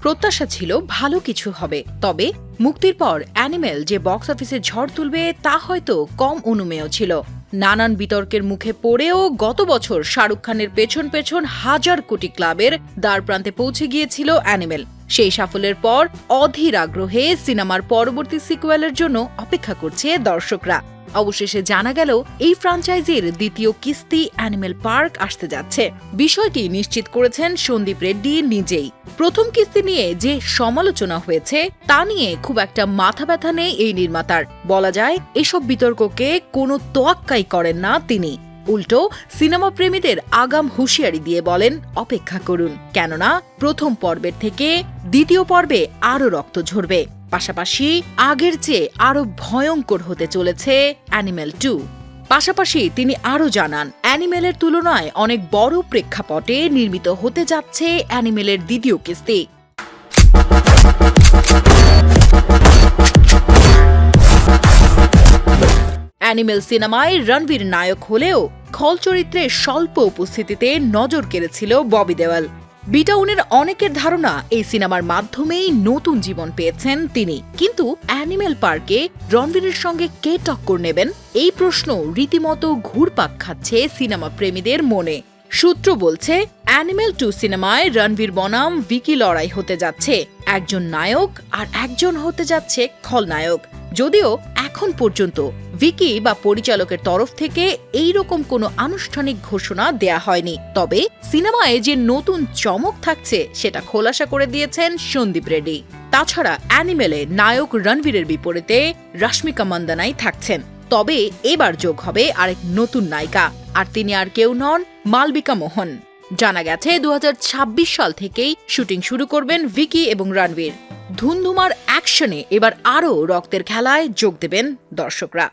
প্রত্যাশা ছিল ভালো কিছু হবে, তবে মুক্তির পর অ্যানিমেল যে বক্স অফিসে ঝড় তুলবে তা হয়তো কম অনুমেয় ছিল। নানান বিতর্কের মুখে পড়েও গত বছর শাহরুখ খানের পেছন পেছন হাজার কোটি ক্লাবের দ্বারপ্রান্তে পৌঁছে গিয়েছিল অ্যানিমেল। সেই সাফল্যের পর অধীর আগ্রহে সিনেমার পরবর্তী সিকুয়েলের জন্য অপেক্ষা করছে দর্শকরা। অবশেষে জানা গেল এই ফ্র্যাঞ্চাইজির দ্বিতীয় কিস্তি অ্যানিমেল পার্ক আসতে যাচ্ছে। বিষয়টি নিশ্চিত করেছেন সন্দীপ রেড্ডি নিজেই। প্রথম কিস্তি নিয়ে যে সমালোচনা হয়েছে তা নিয়ে খুব একটা মাথা ব্যথা নেই এই নির্মাতার। বলা যায় এসব বিতর্ককে কোনো তোয়াক্কাই করেন না তিনি। উল্টো সিনেমা প্রেমীদের আগাম হুঁশিয়ারি দিয়ে বলেন অপেক্ষা করুন, কেননা প্রথম পর্বের থেকে দ্বিতীয় পর্বে আরও রক্ত ঝরবে। পাশাপাশি আগের চেয়ে আরো ভয়ঙ্কর হতে চলেছে অ্যানিমেল 2। পাশাপাশি তিনি আরও জানান অ্যানিমেলের তুলনায় অনেক বড় প্রেক্ষাপটে নির্মিত হতে যাচ্ছে অ্যানিমেলের দ্বিতীয় কিস্তি। অ্যানিমেল সিনেমায় রণবীর নায়ক হলেও খল চরিত্রে স্বল্প উপস্থিতিতে নজর কেড়েছিল ববি দেওয়াল। বিটাউনের অনেকের ধারণা এই সিনেমার মাধ্যমেই নতুন জীবন পেয়েছেন তিনি। কিন্তু অ্যানিমেল পার্কে রণবীরের সঙ্গে কে টক্কর নেবেন এই প্রশ্ন রীতিমতো ঘুরপাক খাচ্ছে সিনেমা প্রেমীদের মনে। সূত্র বলছে অ্যানিমেল 2 সিনেমায় রণবীর বনাম ভিকি লড়াই হতে যাচ্ছে। একজন নায়ক আর একজন হতে যাচ্ছে খলনায়ক। যদিও এখন পর্যন্ত ভিকি বা পরিচালকের তরফ থেকে এইরকম কোনো আনুষ্ঠানিক ঘোষণা দেয়া হয়নি, তবে সিনেমায় যে নতুন চমক থাকছে সেটা খোলাসা করে দিয়েছেন সন্দীপ রেড্ডি। তাছাড়া অ্যানিমেলে নায়ক রণবীরের বিপরীতে রশ্মিকা মান্দানাই থাকছেন। তবে এবার যোগ হবে আরেক নতুন নায়িকা, আর তিনি আর কেউ নন মালবিকা মোহন। জানা গেছে 2026 সাল থেকেই শুটিং শুরু করবেন ভিকি এবং রণবীর। ধুমধুমার অ্যাকশনে এবার আরও রক্তের খেলায় যোগ দেবেন দর্শকরা।